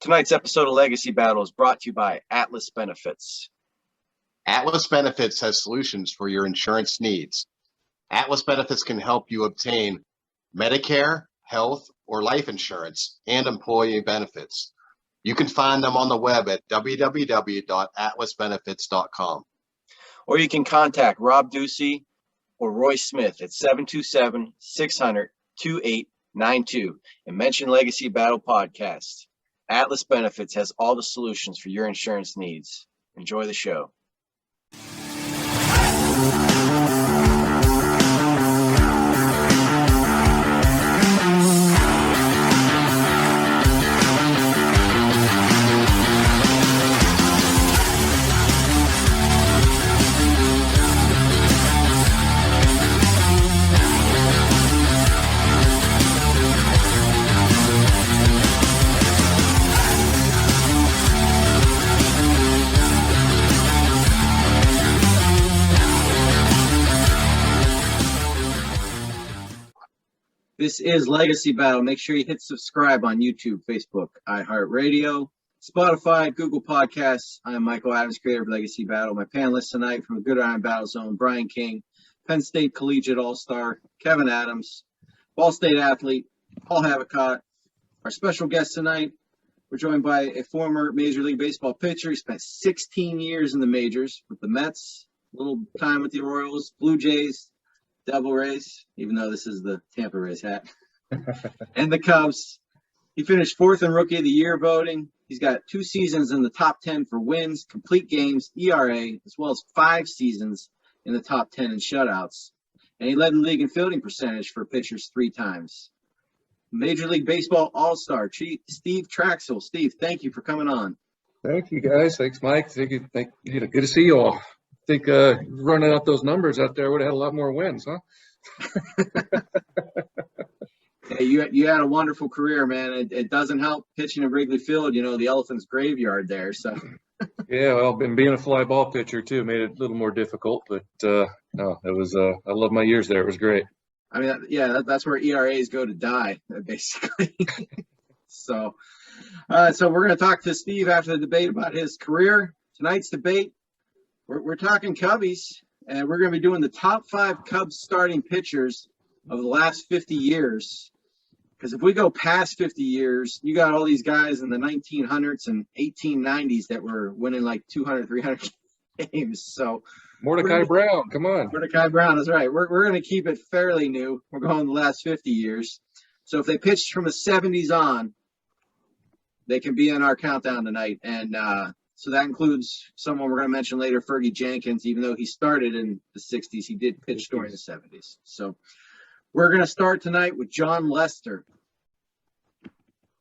Tonight's episode of Legacy Battle is brought to you by Atlas Benefits. Atlas Benefits has solutions for your insurance needs. Atlas Benefits can help you obtain Medicare, health, or life insurance and employee benefits. You can find them on the web at www.atlasbenefits.com. Or you can contact Rob Ducey or Roy Smith at 727-600-2892 and mention Legacy Battle Podcast. Atlas Benefits has all the solutions for your insurance needs. Enjoy the show. This is Legacy Battle. Make sure you hit subscribe on YouTube, Facebook, iHeartRadio, Spotify, Google Podcasts. I am Michael Adams, creator of Legacy Battle. My panelists tonight from the Good Iron Battle Zone, Brian King, Penn State Collegiate All-Star, Kevin Adams, Ball State athlete, Paul Havicott. Our special guest tonight, we're joined by a former Major League Baseball pitcher. He spent 16 years in the majors with the Mets, a little time with the Orioles, Blue Jays, Devil Rays, even though this is the Tampa Rays hat, and the Cubs. He finished fourth in Rookie of the Year voting. He's got 2 seasons in the top 10 for wins, complete games, ERA, as well as 5 seasons in the top 10 in shutouts. And he led the league in fielding percentage for pitchers 3 times. Major League Baseball All-Star, Steve Trachsel. Steve, thank you for coming on. Thank you, guys. Thanks, Mike. Thank you. Good to see you all. I think running out those numbers out there would have had a lot more wins, huh? Hey, you had a wonderful career, man. It doesn't help pitching at Wrigley Field, the Elephants' graveyard there. So. Yeah, well, being a fly ball pitcher too made it a little more difficult, but no, it was. I love my years there. It was great. I mean, that's where ERAs go to die, basically. So we're going to talk to Steve after the debate about his career. Tonight's debate, we're talking Cubbies, and we're going to be doing the top 5 Cubs starting pitchers of the last 50 years. Because if we go past 50 years, you got all these guys in the 1900s and 1890s that were winning like 200, 300 games. So Mordecai Brown, come on. Mordecai Brown, that's right. We're going to keep it fairly new. We're going the last 50 years. So if they pitched from the 70s on, they can be in our countdown tonight. And so that includes someone we're going to mention later, Fergie Jenkins. Even though he started in the 60s, he did pitch during the 70s. So we're going to start tonight with John Lester.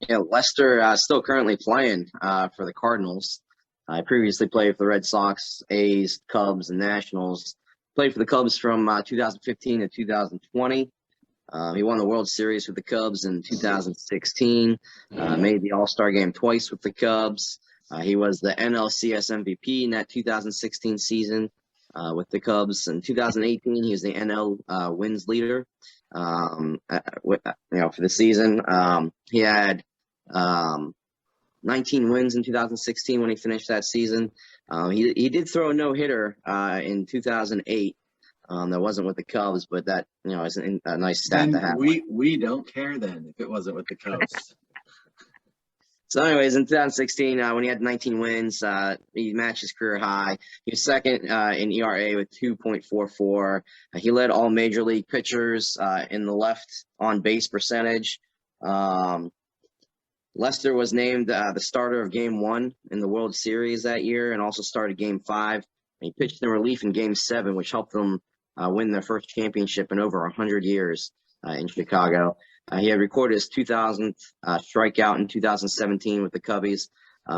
Yeah, Lester still currently playing for the Cardinals. I previously played for the Red Sox, A's, Cubs, and Nationals. Played for the Cubs from 2015 to 2020. He won the World Series with the Cubs in 2016. Made the All-Star game twice with the Cubs. He was the NLCS MVP in that 2016 season with the Cubs. In 2018, he was the NL wins leader. For the season, he had 19 wins in 2016 when he finished that season. He did throw a no-hitter in 2008. That wasn't with the Cubs, but that is a nice stat to have. We don't care then if it wasn't with the Cubs. So anyways, in 2016, when he had 19 wins, he matched his career high. He was second in ERA with 2.44. He led all major league pitchers in the left on base percentage. Lester was named the starter of Game 1 in the World Series that year and also started Game 5. He pitched in relief in Game 7, which helped them win their first championship in over 100 years in Chicago. He had recorded his 2000th strikeout in 2017 with the Cubbies.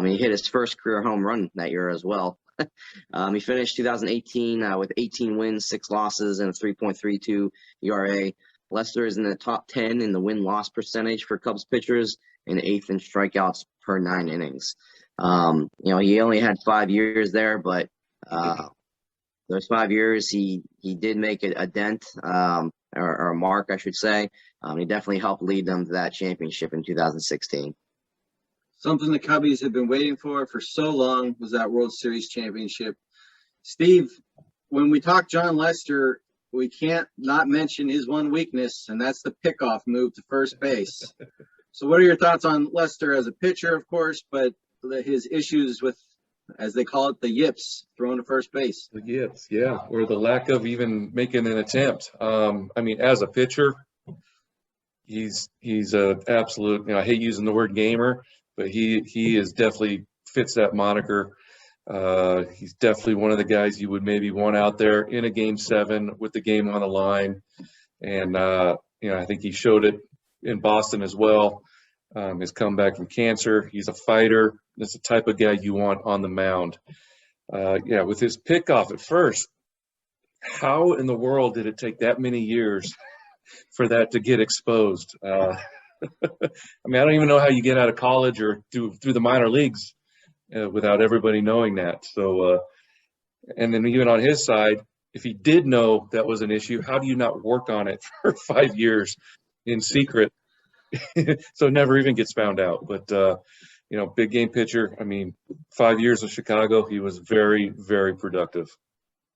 He hit his first career home run that year as well. He finished 2018 with 18 wins, 6 losses, and a 3.32 ERA. Lester is in the top 10 in the win-loss percentage for Cubs pitchers and 8th in strikeouts per 9 innings. He only had 5 years there, but those 5 years he did make a dent or a mark, I should say. He definitely helped lead them to that championship in 2016. Something the Cubbies have been waiting for so long was that World Series championship. Steve, when we talk John Lester, we can't not mention his one weakness, and that's the pickoff move to first base. So what are your thoughts on Lester as a pitcher, of course, but his issues with, as they call it, the yips, throwing to first base? The yips, yeah, or the lack of even making an attempt. I mean, as a pitcher, he's a absolute, I hate using the word gamer, but he is definitely fits that moniker. He's definitely one of the guys you would maybe want out there in a game 7 with the game on the line. And, I think he showed it in Boston as well. His comeback from cancer. He's a fighter. That's the type of guy you want on the mound. With his pickoff at first, how in the world did it take that many years for that to get exposed? I don't even know how you get out of college or through the minor leagues without everybody knowing that. So, and then even on his side, if he did know that was an issue, how do you not work on it for 5 years in secret so it never even gets found out? But, big game pitcher. 5 years of Chicago, he was very, very productive.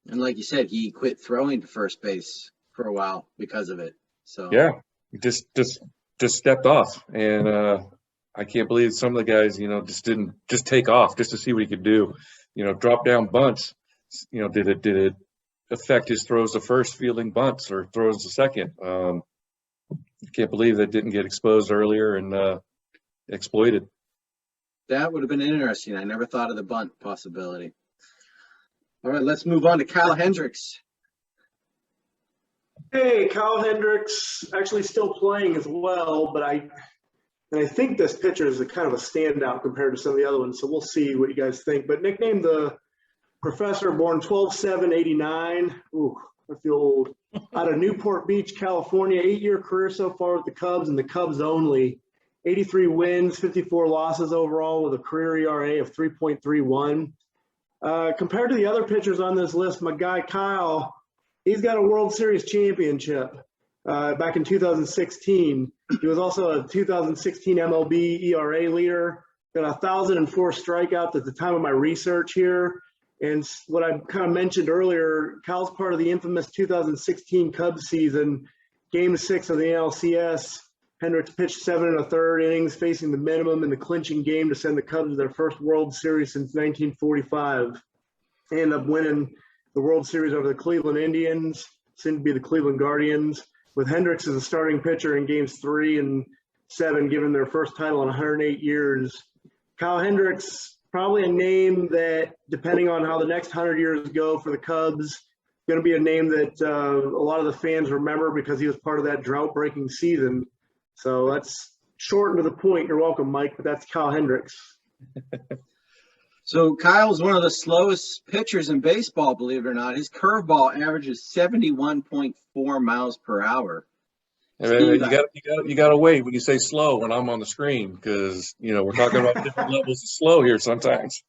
And like you said, he quit throwing to first base for a while because of it. So yeah, just stepped off, and I can't believe some of the guys, just didn't just take off just to see what he could do. Drop down bunts. Did it affect his throws to first, fielding bunts or throws to second? I can't believe that didn't get exposed earlier and exploited. That would have been interesting. I never thought of the bunt possibility. All right, let's move on to Kyle Hendricks. Hey, Kyle Hendricks actually still playing as well, but I think this pitcher is a kind of a standout compared to some of the other ones, so we'll see what you guys think. But nicknamed the Professor, born 12/7/89. Ooh, I feel old. Out of Newport Beach, California, 8-year career so far with the Cubs and the Cubs only. 83 wins, 54 losses overall with a career ERA of 3.31. Compared to the other pitchers on this list, my guy Kyle, he's got a World Series championship back in 2016. He was also a 2016 MLB ERA leader. Got 1,004 strikeouts at the time of my research here. And what I kind of mentioned earlier, Kyle's part of the infamous 2016 Cubs season, Game 6 of the NLCS. Hendricks pitched 7 1/3 innings, facing the minimum in the clinching game to send the Cubs to their first World Series since 1945. They ended up winning the World Series over the Cleveland Indians, soon to be the Cleveland Guardians, with Hendricks as a starting pitcher in games 3 and 7, giving their first title in 108 years. Kyle Hendricks, probably a name that, depending on how the next 100 years go for the Cubs, going to be a name that a lot of the fans remember because he was part of that drought-breaking season. So that's short and to the point. You're welcome, Mike, but that's Kyle Hendricks. So Kyle's one of the slowest pitchers in baseball, believe it or not. His curveball averages 71.4 miles per hour. You got to wait when you say slow when I'm on the screen because, we're talking about different levels of slow here sometimes.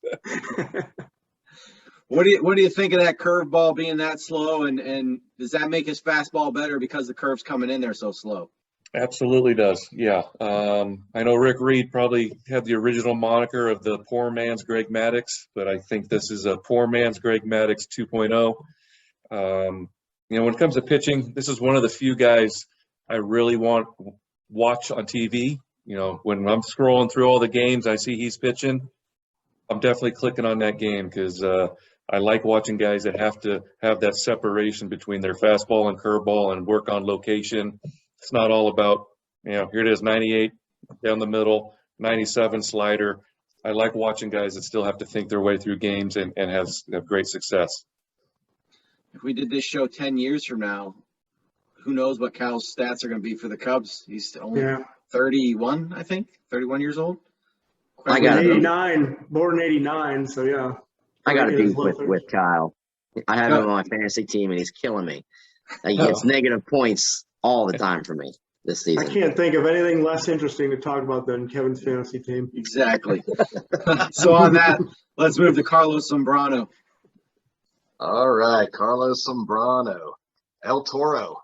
What do you think of that curveball being that slow, and does that make his fastball better because the curve's coming in there so slow? Absolutely does, yeah. I know Rick Reed probably had the original moniker of the poor man's Greg Maddox, but I think this is a poor man's Greg Maddox 2.0. When it comes to pitching, this is one of the few guys I really watch on TV. When I'm scrolling through all the games, I see he's pitching. I'm definitely clicking on that game because I like watching guys that have to have that separation between their fastball and curveball and work on location. It's not all about, here it is, 98 down the middle, 97 slider. I like watching guys that still have to think their way through games and have great success. If we did this show 10 years from now, who knows what Kyle's stats are going to be for the Cubs? He's only 31, I think, 31 years old. I got 89, born in 89, so yeah. I got to be with Kyle. I have him on my fantasy team, and he's killing me. He gets negative points all the time for me this season. I can't think of anything less interesting to talk about than Kevin's fantasy team. Exactly. So on that, let's move to Carlos Sombrano. All right, Carlos Sombrano, El Toro,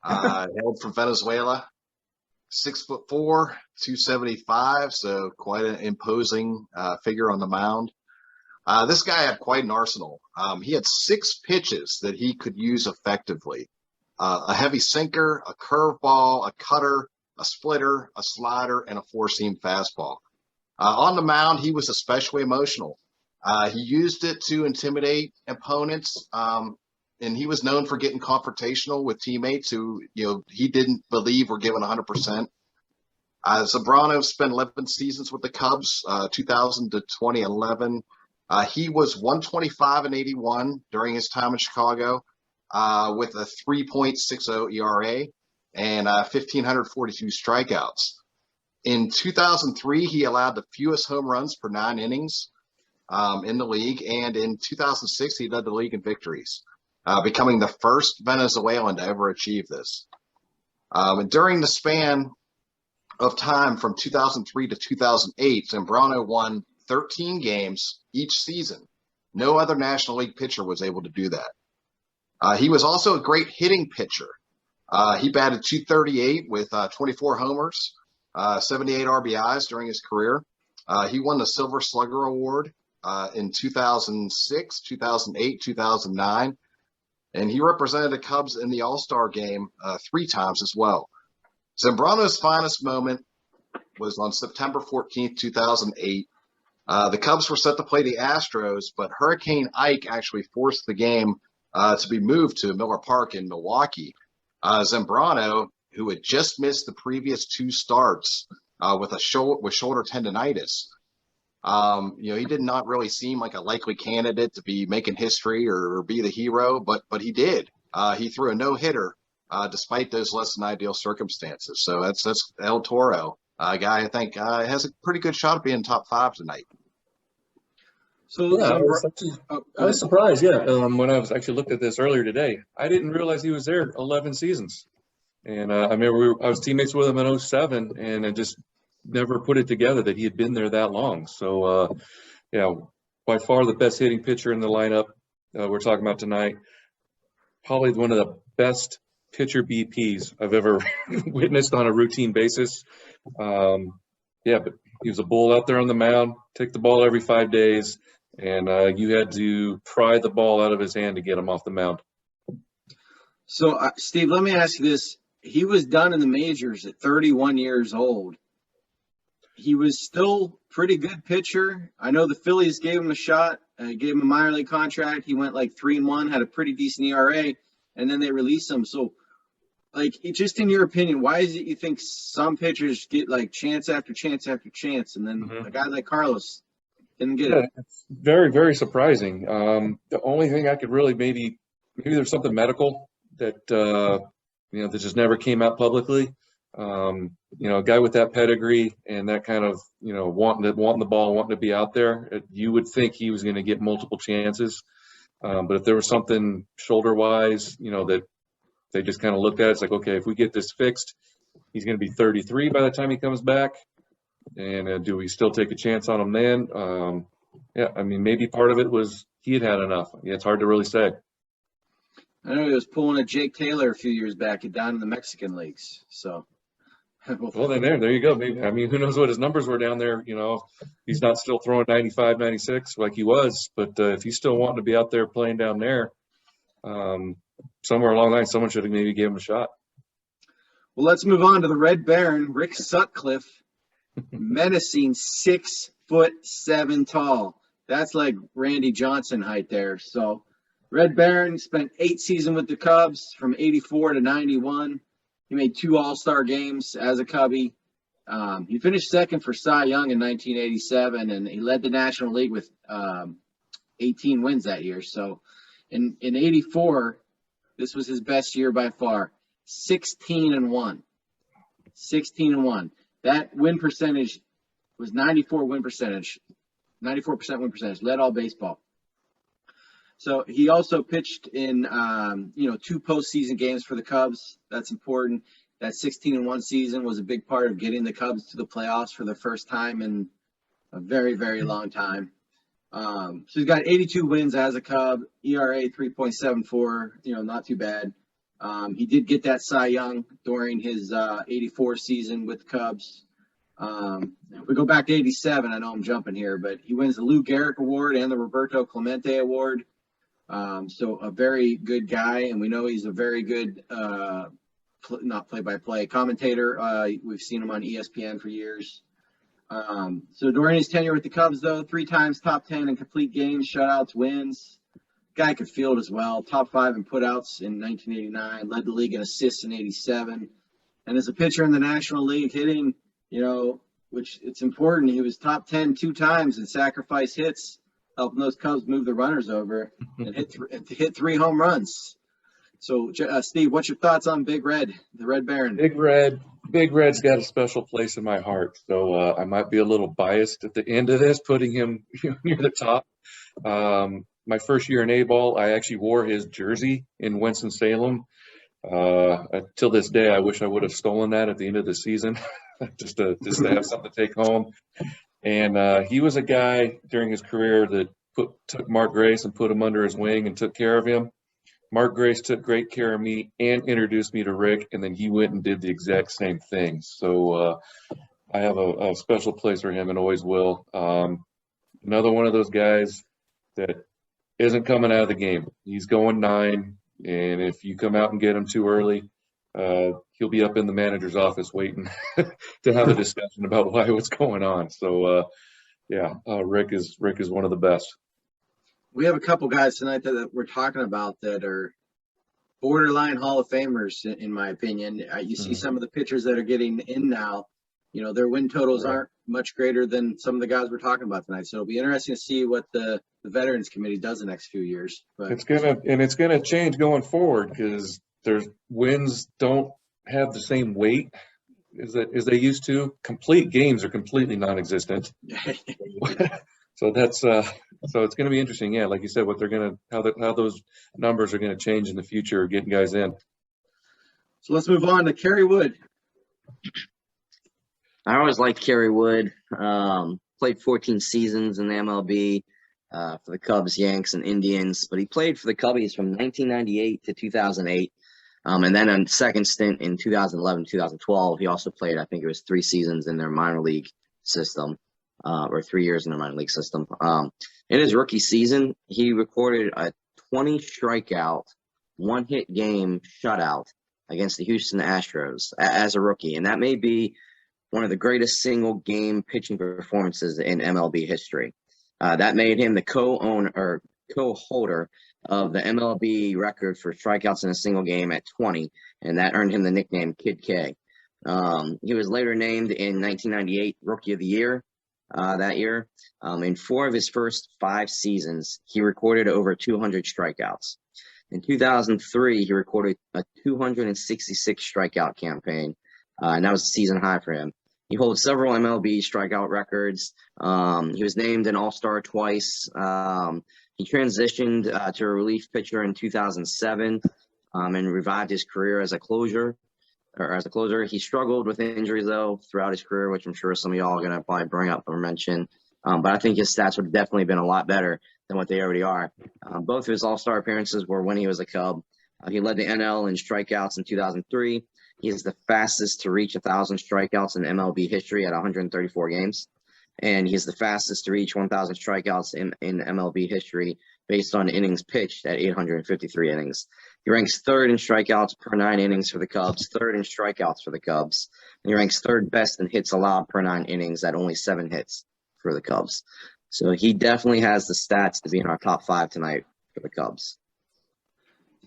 hailed from Venezuela. 6'4", 275, so quite an imposing figure on the mound. This guy had quite an arsenal. He had 6 pitches that he could use effectively. A heavy sinker, a curveball, a cutter, a splitter, a slider, and a 4-seam fastball. On the mound, he was especially emotional. He used it to intimidate opponents, and he was known for getting confrontational with teammates who, he didn't believe were given 100%. Sombrano spent 11 seasons with the Cubs, 2000 to 2011. He was 125 and 81 during his time in Chicago, with a 3.60 ERA and 1,542 strikeouts. In 2003, he allowed the fewest home runs per 9 innings in the league, and in 2006, he led the league in victories, becoming the first Venezuelan to ever achieve this. And during the span of time from 2003 to 2008, Sombrano won 13 games each season. No other National League pitcher was able to do that. He was also a great hitting pitcher. He batted .238 with 24 homers, 78 RBIs during his career. He won the Silver Slugger Award in 2006, 2008, 2009, and he represented the Cubs in the All-Star game 3 times as well. Sombrano's finest moment was on September 14th, 2008. The Cubs were set to play the Astros, but Hurricane Ike actually forced the game to be moved to Miller Park in Milwaukee. Sombrano, who had just missed the previous 2 starts with shoulder tendonitis, he did not really seem like a likely candidate to be making history or be the hero, but he did. He threw a no-hitter despite those less than ideal circumstances. So that's El Toro, a guy I think has a pretty good shot at being top 5 tonight. So yeah, I was surprised. Yeah, when I was actually looked at this earlier today, I didn't realize he was there 11 seasons. And I remember I was teammates with him in 07, and I just never put it together that he had been there that long. So, by far the best hitting pitcher in the lineup we're talking about tonight. Probably one of the best pitcher BPs I've ever witnessed on a routine basis. But he was a bull out there on the mound, take the ball every 5 days, and you had to pry the ball out of his hand to get him off the mound. So, Steve, let me ask you this. He was done in the majors at 31 years old. He was still pretty good pitcher. I know the Phillies gave him a shot, gave him a minor league contract. He went like 3-1, had a pretty decent ERA, and then they released him. So, just in your opinion, why is it you think some pitchers get like chance after chance after chance, and then a guy like Carlos didn't get it? It's very, very surprising. The only thing I could really maybe there's something medical that that just never came out publicly. A guy with that pedigree and that kind of wanting the ball, wanting to be out there, you would think he was going to get multiple chances. But if there was something shoulder wise, that they just kind of looked at, it's like, okay, if we get this fixed, he's going to be 33 by the time he comes back. And do we still take a chance on him then? Maybe part of it was he had enough. Yeah, it's hard to really say. I know he was pulling a Jake Taylor a few years back down in the Mexican leagues. So, well, then there you go. Maybe, who knows what his numbers were down there? He's not still throwing 95, 96 like he was. But if he's still wanting to be out there playing down there, somewhere along the line, someone should have maybe gave him a shot. Well, let's move on to the Red Baron, Rick Sutcliffe, menacing 6'7" tall. That's like Randy Johnson height there. So. Red Baron spent 8 seasons with the Cubs from 84 to 91. He made 2 All-Star games as a Cubby. He finished second for Cy Young in 1987, and he led the National League with 18 wins that year. So in 84, this was his best year by far. 16-1. 16-1. That win percentage was 94% win percentage, led all baseball. So he also pitched in, 2 postseason games for the Cubs. That's important. That 16-1 season was a big part of getting the Cubs to the playoffs for the first time in a very, very long time. So he's got 82 wins as a Cub, ERA 3.74, not too bad. He did get that Cy Young during his 84 season with the Cubs. If we go back to 87, I know I'm jumping here, but he wins the Lou Gehrig Award and the Roberto Clemente Award. So a very good guy, and we know he's a very good, not play-by-play commentator. We've seen him on ESPN for years. So during his tenure with the Cubs, though, 3 times top 10 in complete games, shutouts, wins. Guy could field as well. Top 5 in putouts in 1989, led the league in assists in 87. And as a pitcher in the National League, hitting, which it's important, he was top 10 2 times in sacrifice hits, helping those Cubs move the runners over and hit 3 home runs. So, Steve, what's your thoughts on Big Red, the Red Baron? Big Red's got a special place in my heart. So I might be a little biased at the end of this, putting him near the top. My first year in A-ball, I actually wore his jersey in Winston-Salem. Till this day, I wish I would have stolen that at the end of the season, just to have something to take home. And he was a guy during his career that took Mark Grace and put him under his wing and took care of him. Mark Grace took great care of me and introduced me to Rick, and then he went and did the exact same thing. So I have a special place for him and always will. Another one of those guys that isn't coming out of the game. He's going 9, and if you come out and get him too early, he'll be up in the manager's office waiting to have a discussion about what's going on. So, Rick is one of the best. We have a couple guys tonight that we're talking about that are borderline Hall of Famers, in my opinion. You see some of the pitchers that are getting in now, their win totals aren't much greater than some of the guys we're talking about tonight. So it'll be interesting to see what the Veterans Committee does the next few years. But it's gonna change going forward, because their wins don't have the same weight as they used to. Complete games are completely non-existent. So that's so it's going to be interesting. Yeah, like you said, how those numbers are going to change in the future, getting guys in. So let's move on to Kerry Wood. I always liked Kerry Wood. Played 14 seasons in the MLB for the Cubs, Yanks, and Indians. But he played for the Cubbies from 1998 to 2008. And then on second stint in 2011, 2012, he also played, I think it was 3 seasons in their minor league system, or 3 years in their minor league system. In his rookie season, he recorded a 20 strikeout, 1-hit game shutout against the Houston Astros as a rookie. And that may be one of the greatest single game pitching performances in MLB history. That made him the co-holder of the MLB record for strikeouts in a single game at 20, and that earned him the nickname Kid K. He was later named in 1998 Rookie of the Year that year. In 4 of his first 5 seasons, he recorded over 200 strikeouts. In 2003, he recorded a 266 strikeout campaign, and that was a season high for him. He holds several MLB strikeout records. He was named an All-Star twice. He transitioned to a relief pitcher in 2007 and revived his career as a closer. He struggled with injuries, though, throughout his career, which I'm sure some of y'all are going to probably bring up or mention. But I think his stats would have definitely been a lot better than what they already are. Both of his All-Star appearances were when he was a Cub. He led the NL in strikeouts in 2003. He is the fastest to reach 1,000 strikeouts in MLB history at 134 games. And he's the fastest to reach 1,000 strikeouts in MLB history based on innings pitched at 853 innings. He ranks 3rd in strikeouts per 9 innings for the Cubs, 3rd in strikeouts for the Cubs. And he ranks 3rd best in hits allowed per 9 innings at only 7 hits for the Cubs. So he definitely has the stats to be in our top 5 tonight for the Cubs.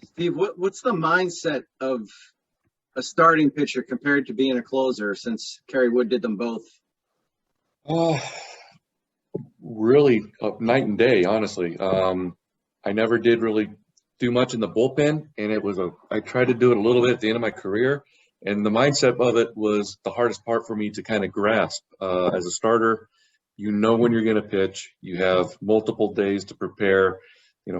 Steve, what's the mindset of a starting pitcher compared to being a closer, since Kerry Wood did them both? Really night and day, honestly. I never did really do much in the bullpen, and I tried to do it a little bit at the end of my career, and the mindset of it was the hardest part for me to kind of grasp. As a starter, when you're going to pitch, you have multiple days to prepare,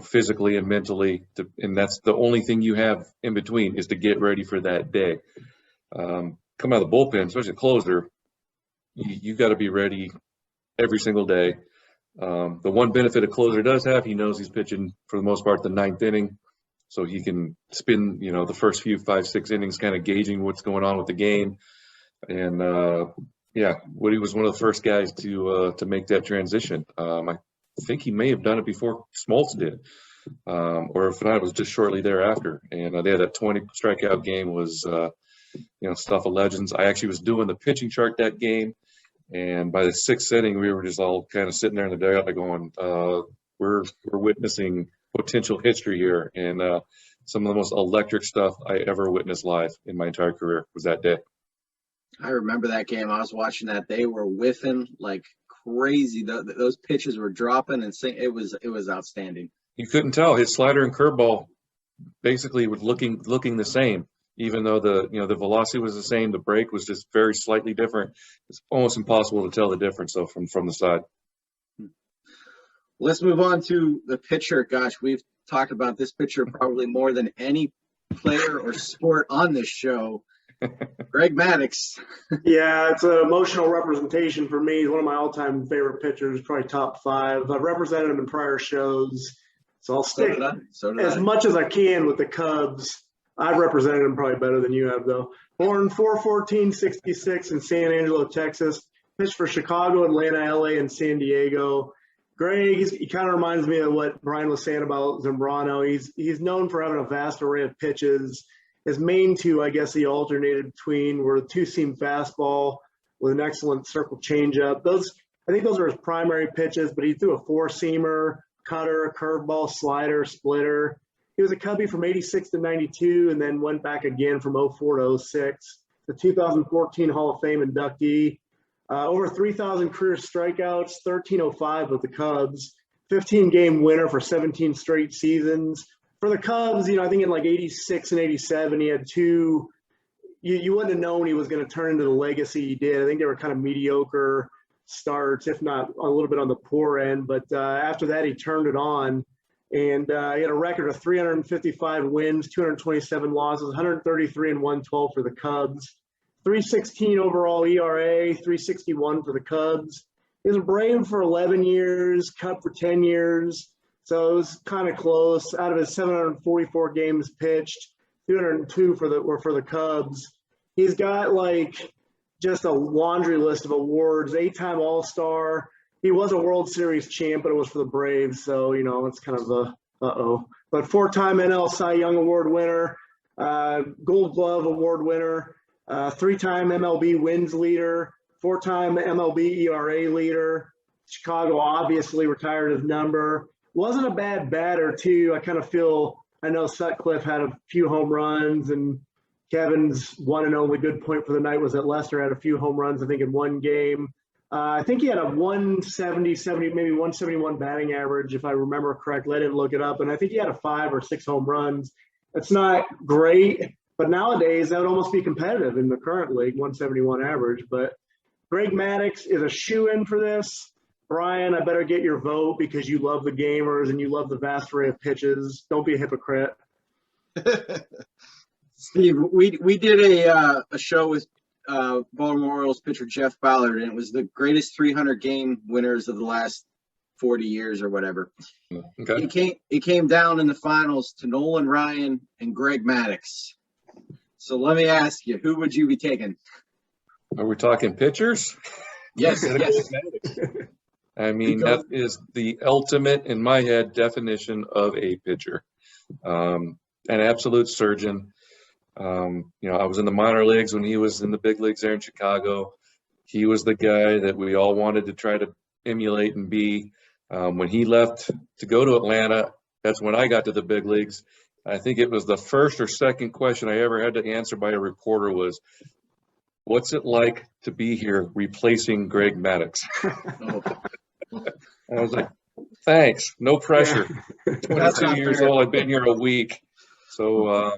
physically and mentally, and that's the only thing you have in between is to get ready for that day. Come out of the bullpen, especially a closer, you've got to be ready every single day. The one benefit a closer does have, he knows he's pitching for the most part the 9th inning, so he can spend, the first few 5-6 innings kind of gauging what's going on with the game. And yeah, Woody was one of the first guys to make that transition. I think he may have done it before Smoltz did, or if not, it was just shortly thereafter. And they had that 20 strikeout game was stuff of legends. I actually was doing the pitching chart that game, and by the 6th inning, we were just all kind of sitting there in the dugout going, we're witnessing potential history here. And some of the most electric stuff I ever witnessed live in my entire career was that day. I remember that game. I was watching that. They were whiffing like crazy. Those pitches were dropping, and it was outstanding. You couldn't tell. His slider and curveball basically was looking the same, even though the velocity was the same. The break was just very slightly different. It's almost impossible to tell the difference though from the side. Let's move on to the pitcher. Gosh, we've talked about this pitcher probably more than any player or sport on this show. Greg Maddox. Yeah, it's an emotional representation for me. He's one of my all-time favorite pitchers, probably top 5. I've represented him in prior shows, so I'll stick as much as I can with the Cubs. I've represented him probably better than you have, though. Born 4/14/66 in San Angelo, Texas. Pitched for Chicago, Atlanta, LA, and San Diego. Greg, he kind of reminds me of what Brian was saying about Sombrano. He's known for having a vast array of pitches. His main two, I guess, he alternated between were the two-seam fastball with an excellent circle changeup. I think those are his primary pitches, but he threw a four-seamer, cutter, curveball, slider, splitter. He was a Cubby from 86 to 92 and then went back again from 04 to 06. The 2014 Hall of Fame inductee. Over 3,000 career strikeouts, 1,305 with the Cubs, 15-game winner for 17 straight seasons. For the Cubs, I think in like 86 and 87, he had two – you wouldn't have known he was going to turn into the legacy he did. I think they were kind of mediocre starts, if not a little bit on the poor end. But after that, he turned it on. And he had a record of 355 wins, 227 losses, 133 and 112 for the Cubs. 316 overall ERA, 361 for the Cubs. He was a Brave for 11 years, Cub for 10 years. So it was kind of close. Out of his 744 games pitched, 202 were for the Cubs. He's got like just a laundry list of awards, 8-time All-Star. He was a World Series champ, but it was for the Braves. So, it's kind of a uh-oh. But 4-time NL Cy Young Award winner, Gold Glove Award winner, 3-time MLB wins leader, 4-time MLB ERA leader. Chicago obviously retired his number. Wasn't a bad batter, too. I know Sutcliffe had a few home runs, and Kevin's one and only good point for the night was that Lester had a few home runs, I think, in one game. I think he had a 170, maybe 171 batting average, if I remember correctly. I didn't look it up. And I think he had a 5 or 6 home runs. It's not great, but nowadays that would almost be competitive in the current league, 171 average. But Greg Maddox is a shoo-in for this. Brian, I better get your vote because you love the gamers and you love the vast array of pitches. Don't be a hypocrite. Steve, we did a show with Baltimore Orioles pitcher Jeff Ballard, and it was the greatest 300-game winners of the last 40 years or whatever. Okay. It came down in the finals to Nolan Ryan and Greg Maddox. So let me ask you, who would you be taking? Are we talking pitchers? Yes. I mean, that is the ultimate, in my head, definition of a pitcher. An absolute surgeon. I was in the minor leagues when he was in the big leagues there in Chicago. He was the guy that we all wanted to try to emulate and be. When he left to go to Atlanta, that's when I got to the big leagues. I think it was the first or second question I ever had to answer by a reporter was, what's it like to be here replacing Greg Maddox? I was like, thanks, no pressure. 22 years old, I've been here a week. So,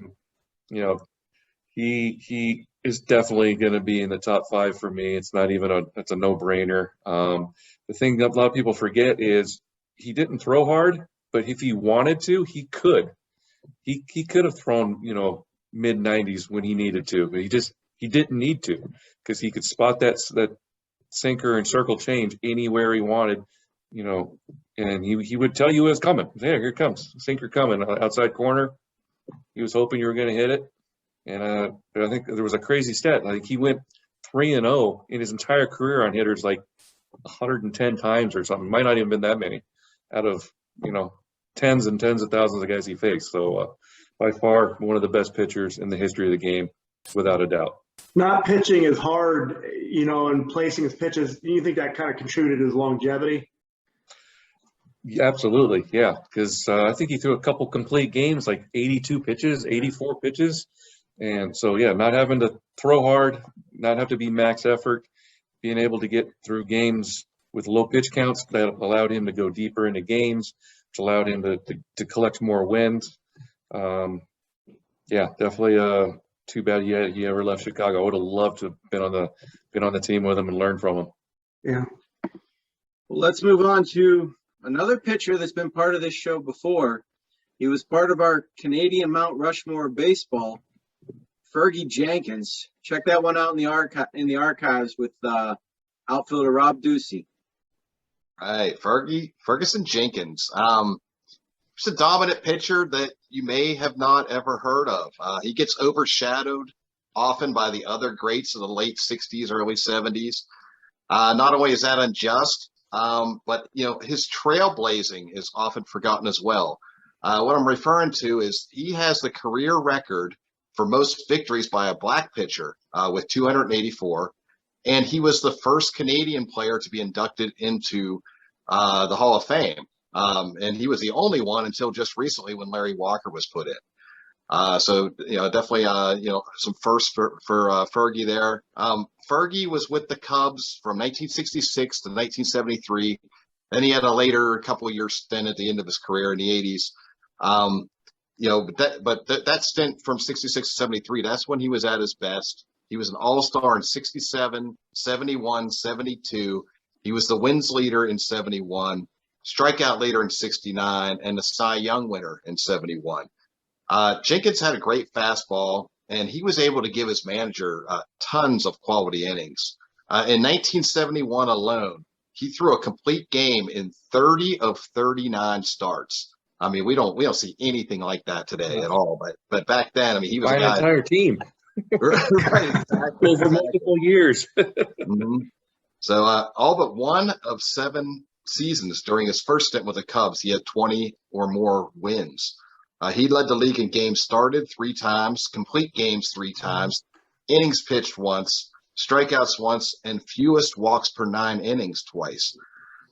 he is definitely going to be in the top 5 for me. It's not even it's a no-brainer. The thing that a lot of people forget is he didn't throw hard, but if he wanted to, he could. He could have thrown, mid-90s when he needed to, but he didn't need to because he could spot that sinker and circle change anywhere he wanted, and he would tell you it was coming. Yeah, here it comes, sinker coming, outside corner. He was hoping you were going to hit it. And I think there was a crazy stat. I think he went 3-0 in his entire career on hitters, like 110 times or something. Might not even been that many out of, tens and tens of thousands of guys he faced. So by far one of the best pitchers in the history of the game, without a doubt. Not pitching as hard, and placing his pitches. Do you think that kind of contributed to his longevity? Yeah, absolutely, yeah. Because I think he threw a couple complete games, like 82 pitches, 84 pitches. And so, yeah, not having to throw hard, not have to be max effort, being able to get through games with low pitch counts that allowed him to go deeper into games, which allowed him to collect more wins. Yeah, definitely too bad he ever left Chicago. I would have loved to have been on the team with him and learn from him. Yeah. Well, let's move on to another pitcher that's been part of this show before. He was part of our Canadian Mount Rushmore baseball. Fergie Jenkins. Check that one out in the archives with outfielder Rob Ducey. Right, Ferguson Jenkins. He's a dominant pitcher that you may have not ever heard of. He gets overshadowed often by the other greats of the late 60s, early 70s. Not only is that unjust, but his trailblazing is often forgotten as well. What I'm referring to is he has the career record for most victories by a black pitcher with 284. And he was the first Canadian player to be inducted into the Hall of Fame. And he was the only one until just recently when Larry Walker was put in. So, definitely, some firsts for Fergie there. Fergie was with the Cubs from 1966 to 1973. Then he had a later couple of years stint at the end of his career in the 80s. That stint from 66 to 73, that's when he was at his best. He was an all-star in 67, 71, 72. He was the wins leader in 71, strikeout leader in 69, and the Cy Young winner in 71. Jenkins had a great fastball, and he was able to give his manager tons of quality innings. In 1971 alone, he threw a complete game in 30 of 39 starts. I mean, we don't see anything like that today at all. But back then, I mean, he was By a guy. an entire team. Right, exactly. Over multiple years. Mm-hmm. So all but one of 7 seasons during his first stint with the Cubs, he had 20 or more wins. He led the league in games started 3 times, complete games 3 times, innings pitched once, strikeouts once, and fewest walks per 9 innings twice.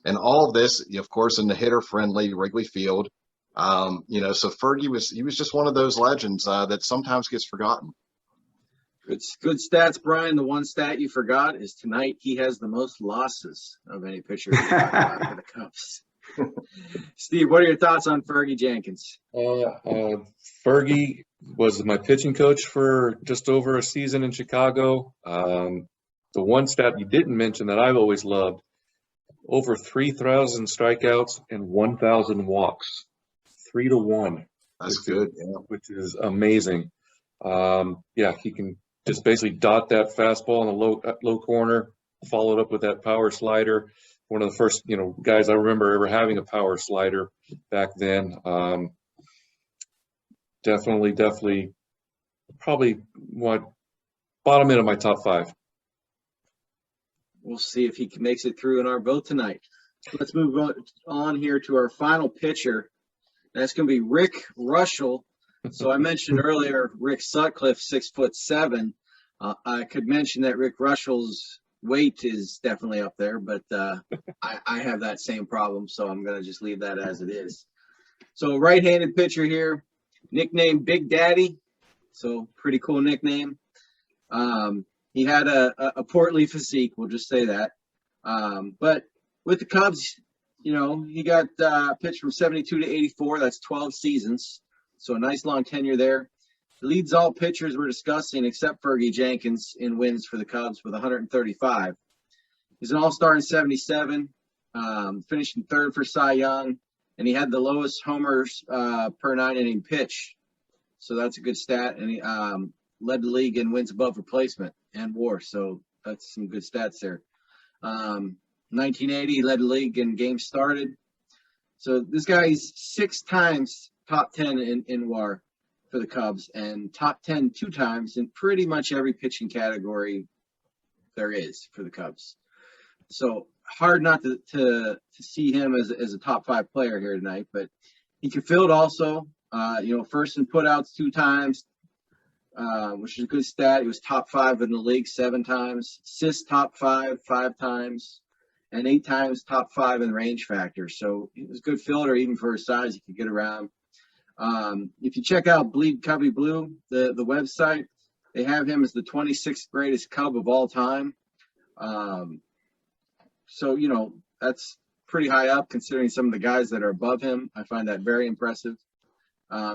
And all of this, of course, in the hitter-friendly Wrigley Field. So Fergie was just one of those legends that sometimes gets forgotten. Good stats, Brian. The one stat you forgot is tonight he has the most losses of any pitcher for the Cubs. Steve, what are your thoughts on Fergie Jenkins? Fergie was my pitching coach for just over a season in Chicago. The one stat you didn't mention that I've always loved, over 3,000 strikeouts and 1,000 walks. 3-1. That's good. Which is amazing. He can just basically dot that fastball in the low corner, followed up with that power slider. One of the first, guys I remember ever having a power slider back then. Definitely, probably bottom end of my top 5. We'll see if he makes it through in our vote tonight. Let's move on here to our final pitcher. That's going to be Rick Russell. So I mentioned earlier Rick Sutcliffe, 6'7". I could mention that Rick Russell's weight is definitely up there, but I have that same problem, so I'm going to just leave that as it is. So right-handed pitcher here, nicknamed Big Daddy. So pretty cool nickname. He had a portly physique, we'll just say that. But with the Cubs, he got pitched from 72 to 84. That's 12 seasons. So a nice long tenure there. He leads all pitchers we're discussing except Fergie Jenkins in wins for the Cubs with 135. He's an all-star in 77, finished in 3rd for Cy Young, and he had the lowest homers per 9-inning pitch. So that's a good stat. And he led the league in wins above replacement and WAR. So that's some good stats there. 1980, he led the league in games started. So this guy is 6 times top 10 in WAR, for the Cubs and top 10 2 times in pretty much every pitching category there is for the Cubs. So hard not to see him as a top 5 player here tonight, but he can field also. First in putouts 2 times, which is a good stat. He was top 5 in the league 7 times, assists top 5 times, and 8 times top 5 in range factor. So he was a good fielder even for his size. He could get around. If you check out Bleed Cubby Blue, the website, they have him as the 26th greatest Cub of all time. So, that's pretty high up considering some of the guys that are above him. I find that very impressive.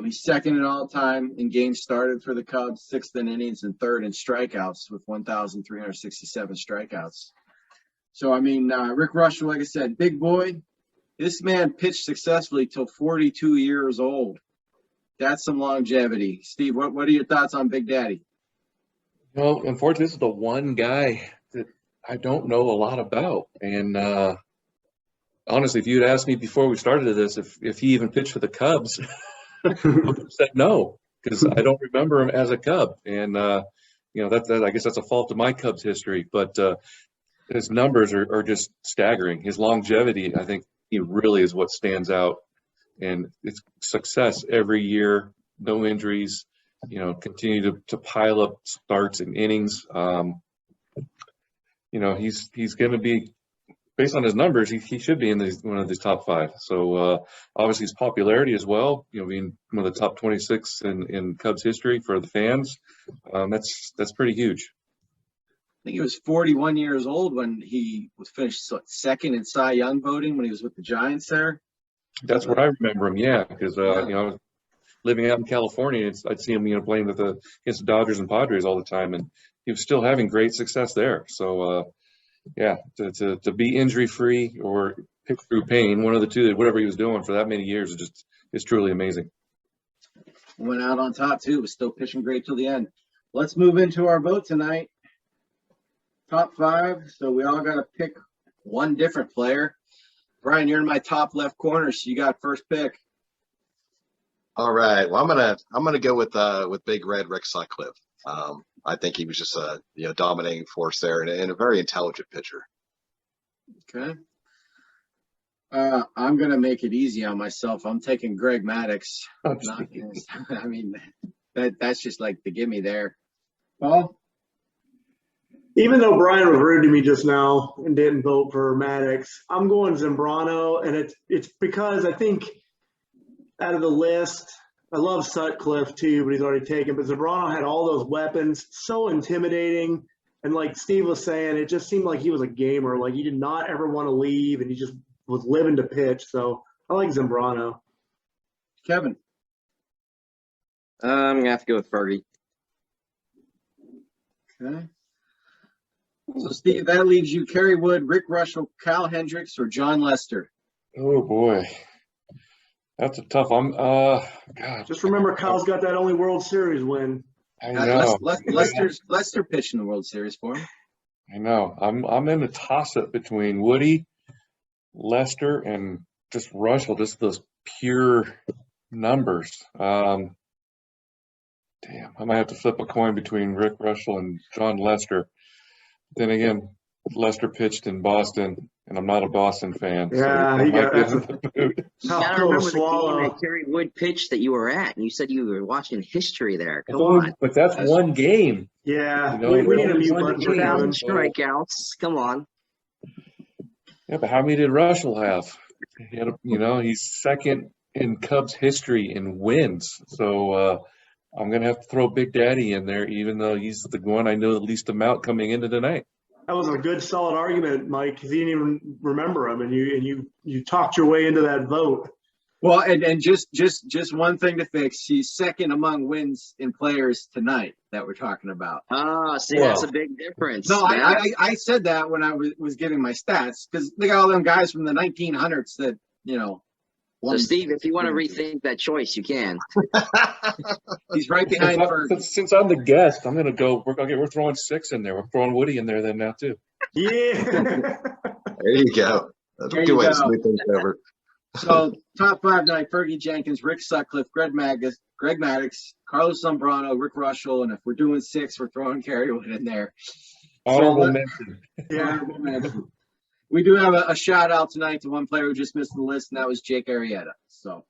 He's second in all time in games started for the Cubs, 6th in innings, and 3rd in strikeouts with 1,367 strikeouts. So, Rick Russell, like I said, big boy. This man pitched successfully till 42 years old. That's some longevity. Steve, what are your thoughts on Big Daddy? Well, unfortunately, this is the one guy that I don't know a lot about. And honestly, if you'd asked me before we started this, if he even pitched for the Cubs, I would have said no, because I don't remember him as a Cub. And, that I guess that's a fault of my Cubs history. But his numbers are just staggering. His longevity, I think, he really is what stands out. And it's success every year, no injuries, continue to pile up starts and innings. He's going to be, based on his numbers, he should be in one of these top 5. So obviously his popularity as well, being one of the top 26 in Cubs history for the fans, that's pretty huge. I think he was 41 years old when he was finished second in Cy Young voting when he was with the Giants there. That's where I remember him, yeah, because I was living out in California. I'd see him, playing against the Dodgers and Padres all the time, and he was still having great success there. So, to be injury free or pick through pain, one of the two, whatever he was doing for that many years, is truly amazing. Went out on top too. Was still pitching great till the end. Let's move into our vote tonight. Top 5. So we all got to pick one different player. Brian, you're in my top left corner, so you got first pick. All right. Well, I'm gonna go with Big Red Rick Sutcliffe. I think he was just a dominating force there and a very intelligent pitcher. Okay. I'm gonna make it easy on myself. I'm taking Greg Maddox. That's just like the gimme there. Paul? Even though Brian was rude to me just now and didn't vote for Maddox, I'm going Sombrano, and it's because I think out of the list, I love Sutcliffe too, but he's already taken. But Sombrano had all those weapons, so intimidating, and like Steve was saying, it just seemed like he was a gamer. Like he did not ever want to leave, and he just was living to pitch. So I like Sombrano. Kevin? I'm gonna have to go with Fergie. Okay. So, Steve, that leaves you Kerry Wood, Rick Russell, Kyle Hendricks, or John Lester. Oh, boy. That's a tough one. God. Just remember, Kyle's got that only World Series win. I know. Lester pitched in the World Series for him. I know. I'm in a toss-up between Woody, Lester, and just Russell, just those pure numbers. Damn, I might have to flip a coin between Rick Russell and John Lester. Then again, Lester pitched in Boston, and I'm not a Boston fan. Yeah, so you got You gotta remember the game that Kerry Wood pitched that you were at, and you said you were watching history there. Come on. But that's one game. Yeah, we need a mute button for 2,000 Kevin. strikeouts. Come on. Yeah, but how many did Russell have? He had he's second in Cubs history in wins. So I'm going to have to throw Big Daddy in there, even though he's the one I know the least amount coming into tonight. That was a good, solid argument, Mike, because you didn't even remember him, and you talked your way into that vote. Well, and just one thing to fix. He's second among wins in players tonight that we're talking about. See, that's a big difference. No, I said that when I was giving my stats, because they got all them guys from the 1900s that, So, Steve, if you want to rethink that choice, you can. He's right behind Fergie. Since I'm the guest, I'm going to go. We're throwing 6 in there. We're throwing Woody in there then now too. Yeah. There you go. That's a There good you way to go. smooth things over. So top 5 tonight: Fergie Jenkins, Rick Sutcliffe, Greg Greg Maddox, Carlos Sombrano, Rick Russell, and if we're doing 6, we're throwing Kerry Wood in there. Honorable mention. Honorable mention. We do have a shout out tonight to one player who just missed the list, and that was Jake Arrieta. So,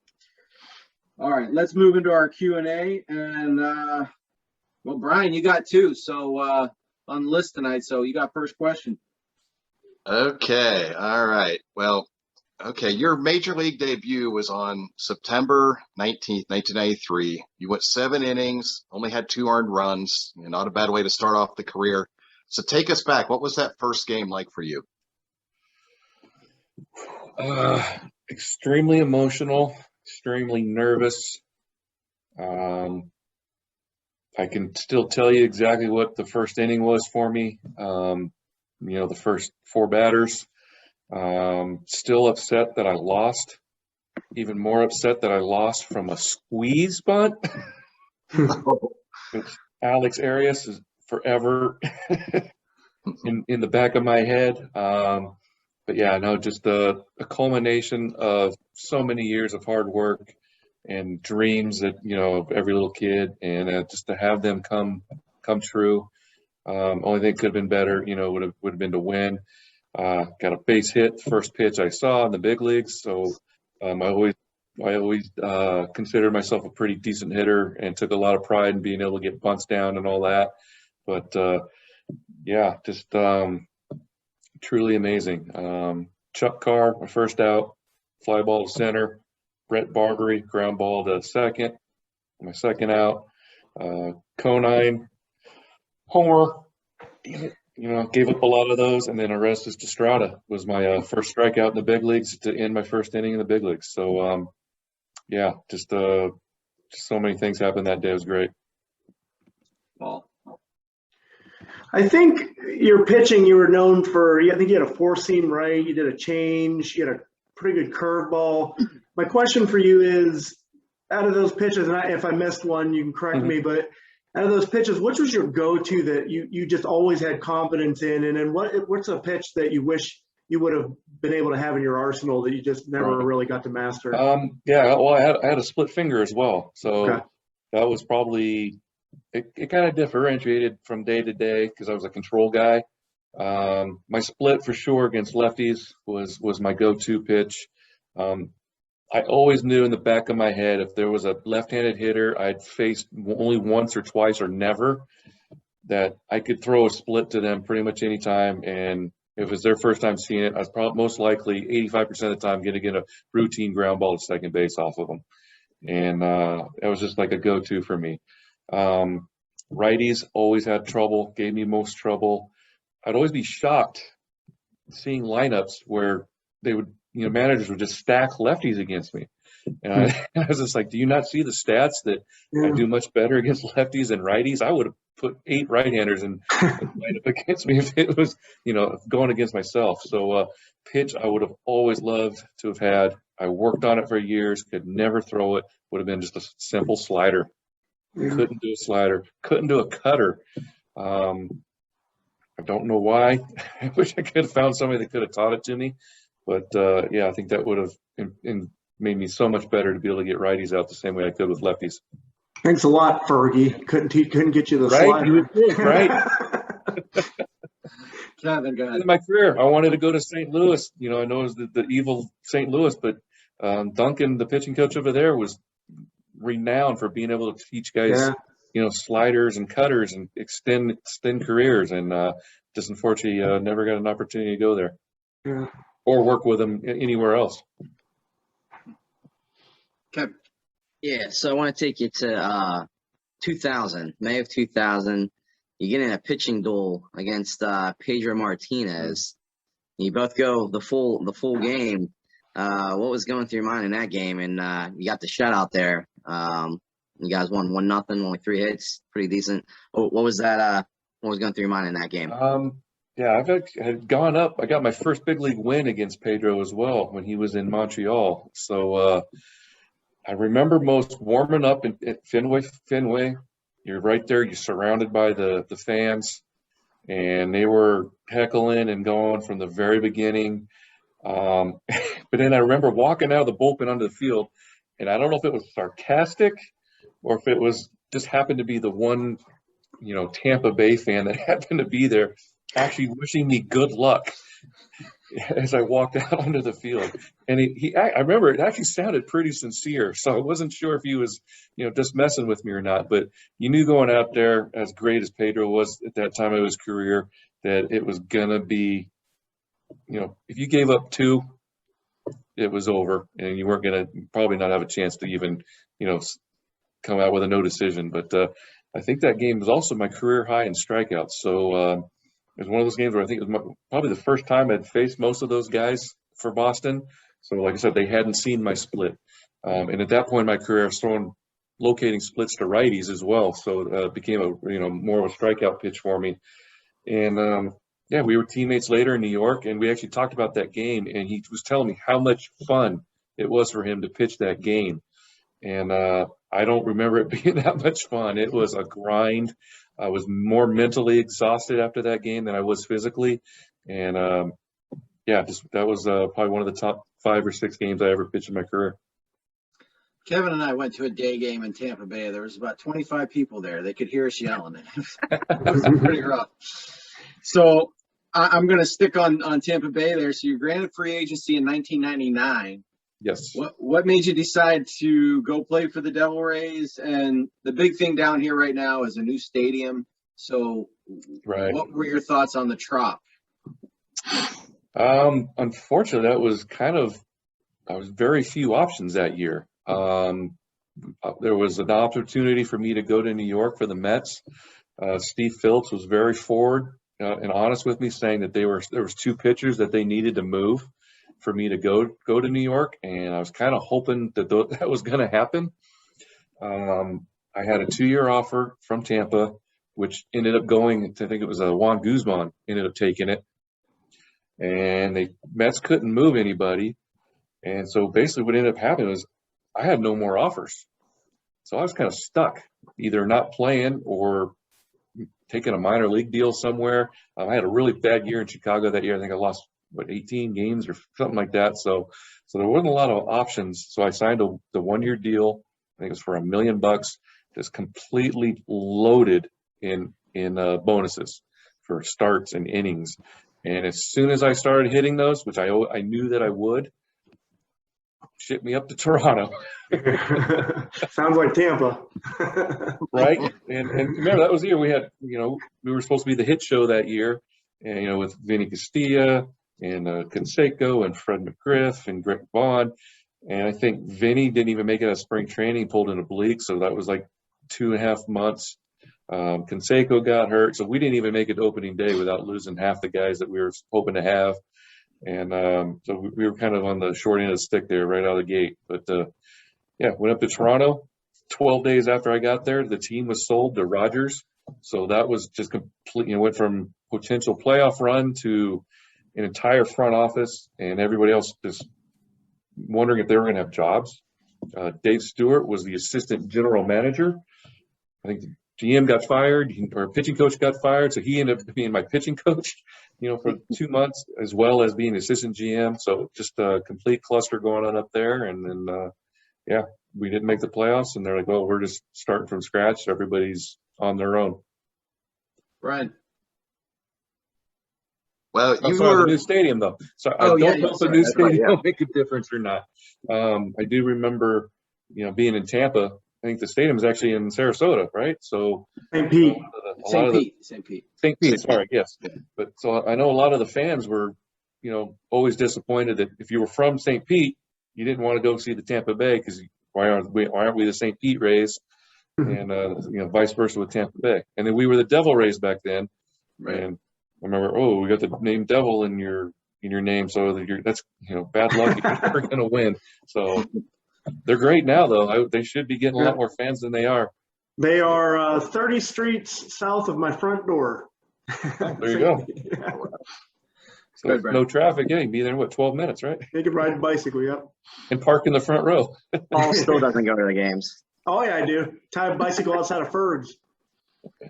all right, let's move into our Q&A. And, well, Brian, you got 2 on the list tonight, so you got first question. Okay. All right. Well, okay. Your major league debut was on September 19th, 1993. You went 7 innings, only had 2 earned runs. Not a bad way to start off the career. So take us back. What was that first game like for you? Extremely emotional, extremely nervous. I can still tell you exactly what the first inning was for me. The first 4 batters. Still upset that I lost. Even more upset that I lost from a squeeze bunt. Which Alex Arias is forever in the back of my head. But yeah, no, just a culmination of so many years of hard work and dreams that, of every little kid, and just to have them come true. Only thing could have been better, would have been to win. Got a base hit first pitch I saw in the big leagues. So I always considered myself a pretty decent hitter and took a lot of pride in being able to get bunts down and all that. But yeah, just truly amazing. Chuck Carr, my first out, fly ball to center. Brett Barbary, ground ball to second, my second out. Conine, homer, gave up a lot of those, and then Orestes Destrada was my first strikeout in the big leagues to end my first inning in the big leagues. So yeah, just so many things happened that day. It was great. Paul. I think your pitching, you were known for, I think you had a 4-seam right, you did a change, you had a pretty good curveball. My question for you is, out of those pitches, and if I missed one, you can correct me, but out of those pitches, which was your go-to that you just always had confidence in? And then what's a pitch that you wish you would have been able to have in your arsenal that you just never really got to master? Yeah, well, I had a split finger as well. So that was probably, it kind of differentiated from day to day because I was a control guy. My split for sure against lefties was my go-to pitch. I always knew in the back of my head, if there was a left-handed hitter I'd faced only once or twice or never, that I could throw a split to them pretty much any time. And if it was their first time seeing it, I was probably most likely 85% of the time going to get a routine ground ball to second base off of them. And that was just like a go-to for me. Righties always had trouble, gave me most trouble. I'd always be shocked seeing lineups where they would, managers would just stack lefties against me. And I was just like, do you not see the stats that I do much better against lefties than righties? I would have put 8 right-handers and lined up against me if it was, going against myself. So pitch I would have always loved to have had. I worked on it for years, could never throw it. Would have been just a simple slider. Couldn't do a slider. Couldn't do a cutter. I don't know why. I wish I could have found somebody that could have taught it to me. But, yeah, I think that would have made me so much better to be able to get righties out the same way I could with lefties. Thanks a lot, Fergie. Couldn't get you the slider. Right? Kevin, go ahead. In my career, I wanted to go to St. Louis. I know it was the evil St. Louis, but Duncan, the pitching coach over there, was renowned for being able to teach guys, sliders and cutters and extend careers. And just unfortunately, never got an opportunity to go there. Yeah. Or work with them anywhere else. Okay. Yeah, so I want to take you to 2000, May of 2000. You get in a pitching duel against Pedro Martinez. You both go the full game. What was going through your mind in that game? And you got the shutout there. You guys won 1-0, only 3 hits, pretty decent. What was that? What was going through your mind in that game? Yeah, I had gone up. I got my first big league win against Pedro as well when he was in Montreal. So I remember most warming up at Fenway. You're right there. You're surrounded by the fans, and they were heckling and going from the very beginning. But then I remember walking out of the bullpen onto the field, and I don't know if it was sarcastic or if it was just happened to be the one, Tampa Bay fan that happened to be there actually wishing me good luck as I walked out onto the field. And I remember it actually sounded pretty sincere. So I wasn't sure if he was, just messing with me or not. But you knew going out there, as great as Pedro was at that time of his career, that it was going to be, if you gave up 2, it was over. And you weren't going to probably not have a chance to even, come out with a no decision. But I think that game was also my career high in strikeouts. So it was one of those games where I think it was probably the first time I'd faced most of those guys for Boston. So like I said, they hadn't seen my split. And at that point in my career, I was locating splits to righties as well. So it became more of a strikeout pitch for me. And we were teammates later in New York, and we actually talked about that game. And he was telling me how much fun it was for him to pitch that game. And I don't remember it being that much fun. It was a grind. I was more mentally exhausted after that game than I was physically. And that was probably one of the top 5 or 6 games I ever pitched in my career. Kevin and I went to a day game in Tampa Bay. There was about 25 people there. They could hear us yelling. It was pretty rough. So I'm going to stick on Tampa Bay there. So you granted free agency in 1999. Yes. What made you decide to go play for the Devil Rays? And the big thing down here right now is a new stadium. So What were your thoughts on the Trop? Unfortunately, that was very few options that year. There was an opportunity for me to go to New York for the Mets. Steve Phillips was very forward and honest with me, saying that there was 2 pitchers that they needed to move for me to go to New York, and I was kind of hoping that that was going to happen. I had a 2-year offer from Tampa, which ended up going to, I think it was Juan Guzman ended up taking it, and the Mets couldn't move anybody, and so basically what ended up happening was I had no more offers, so I was kind of stuck, either not playing or taking a minor league deal somewhere. I had a really bad year in Chicago that year. I think I lost 18 games or something like that. So there wasn't a lot of options. So I signed the 1-year deal. I think it was for $1 million, just completely loaded in bonuses for starts and innings. And as soon as I started hitting those, which I knew that I would, ship me up to Toronto. Sounds like Tampa. Right. And remember, that was the year we had, we were supposed to be the hit show that year, and, with Vinny Castilla and Canseco and Fred McGriff and Greg Vaughn. And I think Vinny didn't even make it out of spring training, pulled an oblique. So that was like 2.5 months. Canseco got hurt. So we didn't even make it to opening day without losing half the guys that we were hoping to have. And so we were kind of on the short end of the stick there right out of the gate. But went up to Toronto. 12 days after I got there, the team was sold to Rogers. So that was just complete, went from potential playoff run to an entire front office and everybody else just wondering if they were going to have jobs. Dave Stewart was the assistant general manager. I think the GM got fired, or pitching coach got fired. So he ended up being my pitching coach, for 2 months, as well as being assistant GM. So just a complete cluster going on up there. And then, we didn't make the playoffs, and they're like, well, we're just starting from scratch. Everybody's on their own. Right. Well, you were the new stadium, though. So I don't know if the new stadium will make a difference or not. I do remember, being in Tampa. I think the stadium is actually in Sarasota, right? So St. Pete. St. Pete. Sorry, yes. But so I know a lot of the fans were, always disappointed that if you were from St. Pete, you didn't want to go see the Tampa Bay because why aren't we the St. Pete Rays? And vice versa with Tampa Bay. And then we were the Devil Rays back then. Right. And I remember, we got the name Devil in your name, so that's bad luck. You're never going to win. So they're great now, though. They should be getting a lot more fans than they are. They are 30 streets south of my front door. There you go. Yeah. So no traffic. Yeah, you can be there in 12 minutes, right? They could ride a bicycle, yep. And park in the front row. Paul still doesn't go to the games. Oh, yeah, I do. Tie a bicycle outside of Ferg's.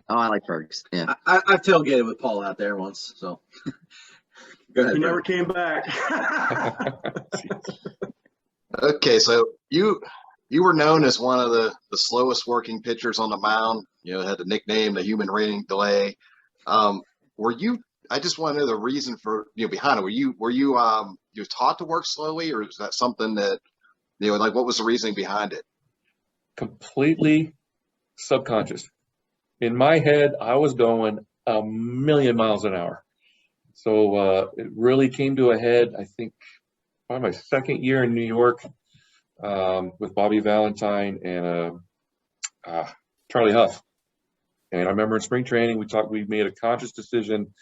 Oh, I like Fergs. Yeah. I've tailgated with Paul out there once, so. Go ahead, He never came back. Okay, so You were known as one of the slowest working pitchers on the mound. You know, had the nickname, the human rain delay. Were you, I just want to know the reason for, behind it. You was taught to work slowly, or is that something that, like, what was the reasoning behind it? Completely subconscious. In my head, I was going a million miles an hour. So it really came to a head, I think, probably my second year in New York, with Bobby Valentine and Charlie Huff. And I remember in spring training, we made a conscious decision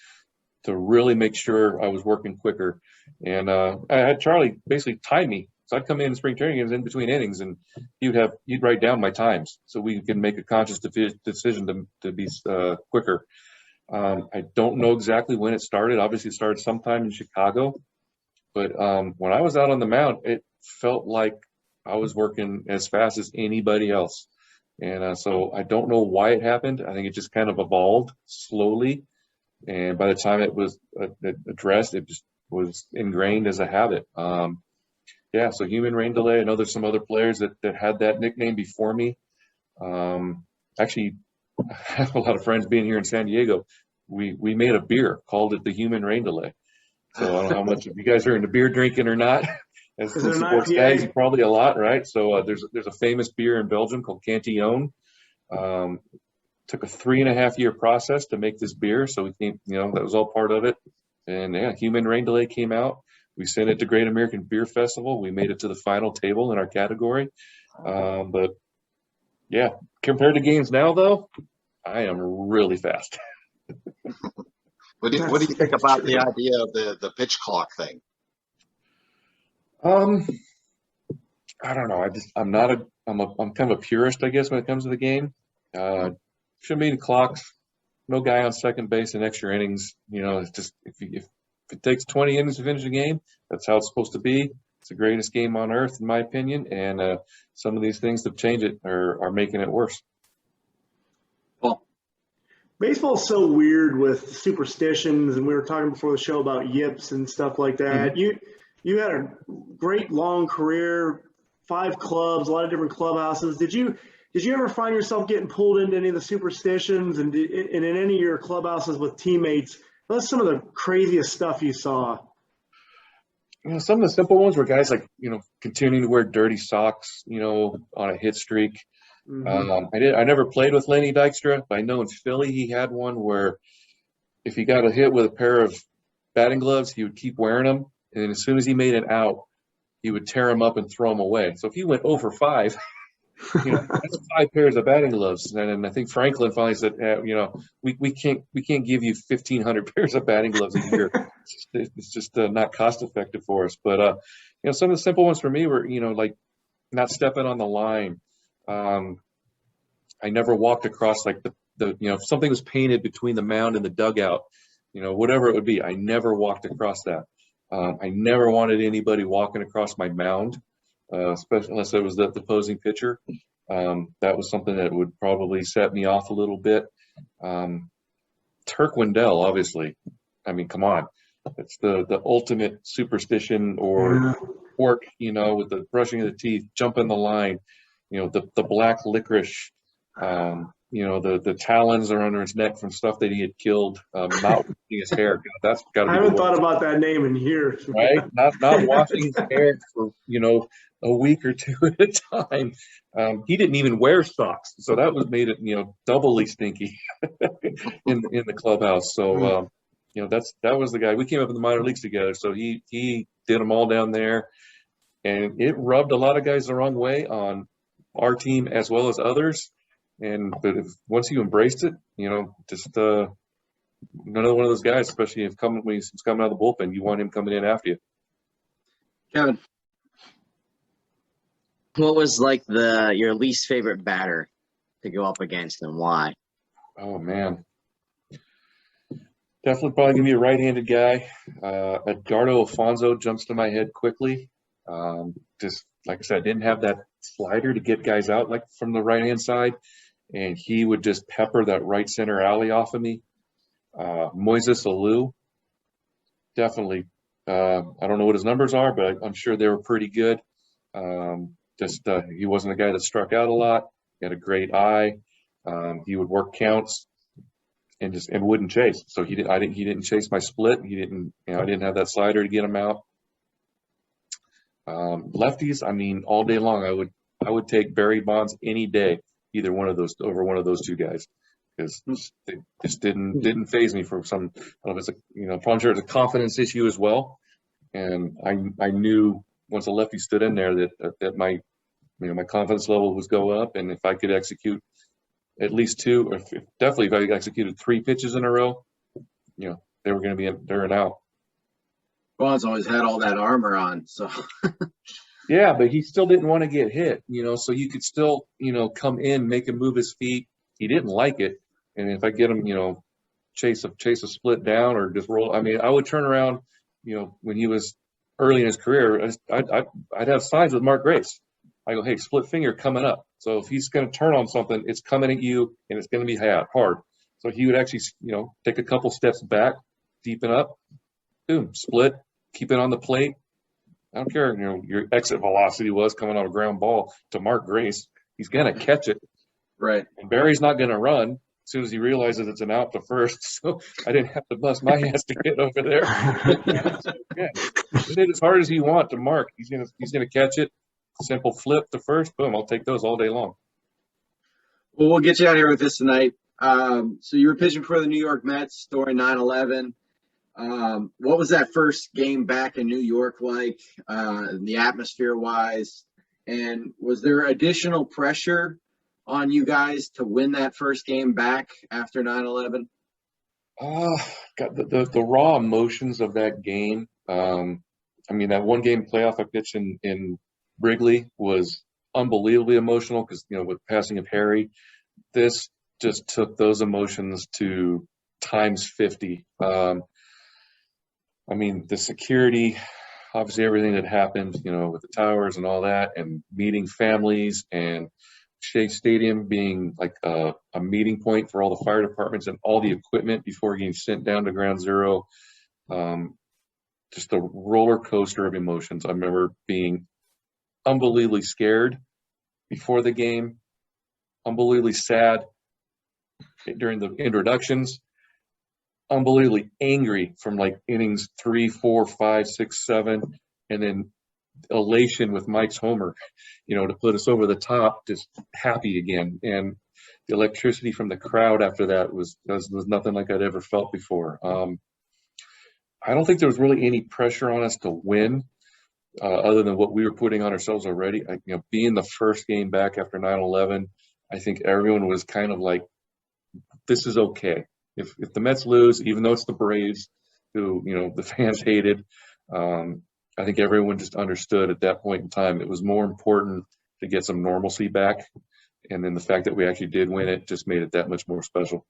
to really make sure I was working quicker. And I had Charlie basically time me. So I'd come in spring training games in between innings, and he'd write down my times so we could make a conscious decision to be quicker. I don't know exactly when it started. Obviously, it started sometime in Chicago. But when I was out on the mound, it felt like I was working as fast as anybody else. And so I don't know why it happened. I think it just kind of evolved slowly. And by the time it was addressed, it just was ingrained as a habit. Yeah, so human rain delay. I know there's some other players that had that nickname before me. Actually, I have a lot of friends being here in San Diego. We made a beer, called it the human rain delay. So I don't know how much of you guys are into beer drinking or not. As sports guys, probably a lot, right? So there's a famous beer in Belgium called Cantillon. Took a 3.5-year process to make this beer, so we came, that was all part of it. And yeah, human rain delay came out. We sent it to Great American Beer Festival. We made it to the final table in our category. But yeah, compared to games now, though, I am really fast. What do you think about the idea of the pitch clock thing? I don't know. I'm kind of a purist, I guess, when it comes to the game. Shouldn't be any clocks. No guy on second base in extra innings. It's just if it takes 20 innings to finish a game, that's how it's supposed to be. It's the greatest game on earth, in my opinion. And some of these things that change it are making it worse. Well, baseball's so weird with superstitions, and we were talking before the show about yips and stuff like that. Mm-hmm. You had a great long career, 5 clubs, a lot of different clubhouses. Did you ever find yourself getting pulled into any of the superstitions and in any of your clubhouses with teammates? What's some of the craziest stuff you saw? Some of the simple ones were guys like, continuing to wear dirty socks, on a hit streak. Mm-hmm. I never played with Lenny Dykstra, but I know in Philly he had one where if he got a hit with a pair of batting gloves, he would keep wearing them. And as soon as he made it out, he would tear them up and throw them away. So if he went 0 for 5, that's 5 pairs of batting gloves. And I think Franklin finally said, we can't give you 1,500 pairs of batting gloves a year. It's just not cost effective for us. But some of the simple ones for me were like not stepping on the line. I never walked across like the if something was painted between the mound and the dugout, whatever it would be, I never walked across that. I never wanted anybody walking across my mound. Especially unless it was the opposing pitcher. That was something that would probably set me off a little bit. Turk Wendell, obviously. I mean, come on. It's the ultimate superstition or pork, with the brushing of the teeth, jumping the line, the black licorice, the talons are under his neck from stuff that he had killed, not washing his hair. That's got to be. I haven't thought about that name in years. Right? Not washing his hair for, a week or 2 at a time. He didn't even wear socks. So that made it, doubly stinky in the clubhouse. So, that was the guy. We came up in the minor leagues together. So he did them all down there. And it rubbed a lot of guys the wrong way on our team as well as others. But once you embraced it, just another one of those guys, especially when he's coming out of the bullpen, you want him coming in after you. Kevin. What was like your least favorite batter to go up against, and why? Oh man, definitely probably gonna be a right-handed guy. Edgardo Alfonso jumps to my head quickly. Just like I said, I didn't have that slider to get guys out like from the right-hand side, and he would just pepper that right center alley off of me. Moises Alou, definitely. I don't know what his numbers are, but I'm sure they were pretty good. Just he wasn't a guy that struck out a lot. He had a great eye. He would work counts and wouldn't chase. So he didn't chase my split. He didn't, I didn't have that slider to get him out. Lefties, I mean, all day long, I would take Barry Bonds any day, either one of those over one of those two guys, because they just didn't phase me for some. I don't know if it's I'm sure it's a confidence issue as well. And I knew once a lefty stood in there that my my confidence level was go up, and if I could execute at least two, or definitely if I executed 3 pitches in a row, they were going to be they're an out. Bonds always had all that armor on, so. Yeah, but he still didn't want to get hit, so you could still, come in, make him move his feet. He didn't like it. And if I get him, chase a split down or just roll, I would turn around, when he was early in his career, I'd have signs with Mark Grace. I go, hey, split finger coming up. So if he's going to turn on something, it's coming at you and it's going to be hard. So he would actually, take a couple steps back, deepen up, boom, split, keep it on the plate. I don't care, your exit velocity was coming on a ground ball to Mark Grace. He's going to catch it. Right. And Barry's not going to run as soon as he realizes it's an out to first. So I didn't have to bust my ass to get over there. Yeah. Hit it as hard as you want to Mark. He's gonna catch it. Simple flip to first. Boom. I'll take those all day long. Well, we'll get you out of here with this tonight. So you were pitching for the New York Mets during 9/11. What was that first game back in New York like, the atmosphere-wise? And was there additional pressure on you guys to win that first game back after 9/11? Got the raw emotions of that game. That one game playoff I pitched in Wrigley was unbelievably emotional because, with the passing of Harry, this just took those emotions to times 50. The security, obviously everything that happened, with the towers and all that, and meeting families, and Shea Stadium being like a meeting point for all the fire departments and all the equipment before getting sent down to ground zero. Just a roller coaster of emotions. I remember being unbelievably scared before the game, unbelievably sad during the introductions, unbelievably angry from like innings 3, 4, 5, 6, 7, and then elation with Mike's homer, to put us over the top, just happy again. And the electricity from the crowd after that was nothing like I'd ever felt before. I don't think there was really any pressure on us to win, other than what we were putting on ourselves already. Being the first game back after 9/11, I think everyone was kind of like, this is okay. If the Mets lose, even though it's the Braves, who, the fans hated, I think everyone just understood at that point in time it was more important to get some normalcy back. And then the fact that we actually did win it just made it that much more special.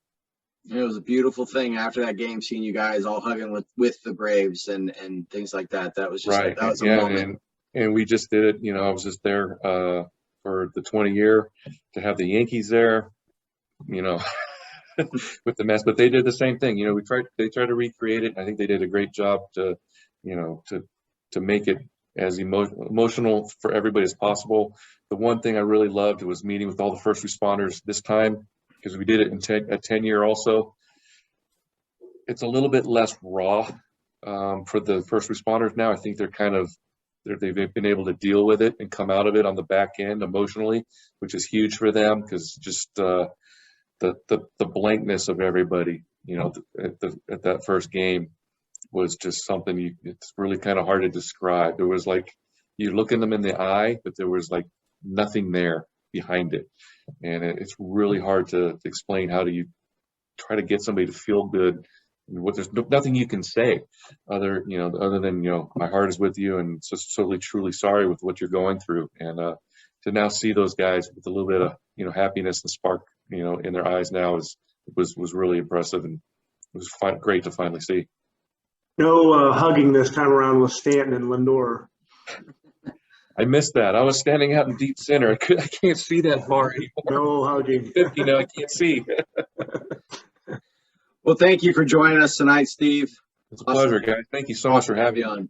It was a beautiful thing after that game, seeing you guys all hugging with the Braves and things like that. That was just right. That was a moment. And we just did it. I was just there for the 20 year to have the Yankees there, with the Mets. But they did the same thing. They tried to recreate it. I think they did a great job to make it as emotional for everybody as possible. The one thing I really loved was meeting with all the first responders this time, because we did it at 10 year also. It's a little bit less raw for the first responders now. I think they've been able to deal with it and come out of it on the back end emotionally, which is huge for them, because just the blankness of everybody, at that first game was just something it's really kind of hard to describe. There was like, you look in them in the eye, but there was like nothing there behind it. And it's really hard to explain. How do you try to get somebody to feel good? There's nothing you can say other than, my heart is with you and just totally, truly sorry with what you're going through. And to now see those guys with a little bit of, happiness and spark, in their eyes now was really impressive, and it was great to finally see. No hugging this time around with Stanton and Lindor. I missed that. I was standing out in deep center. I can't see that far anymore. No hugging. 50 now, I can't see. Well, thank you for joining us tonight, Steve. It's a pleasure, guys. Thank you so much for having me on.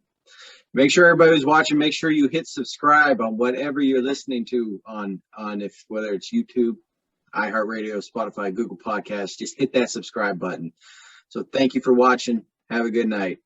Make sure everybody who's watching, make sure you hit subscribe on whatever you're listening to on whether it's YouTube, iHeartRadio, Spotify, Google Podcasts. Just hit that subscribe button. So thank you for watching. Have a good night.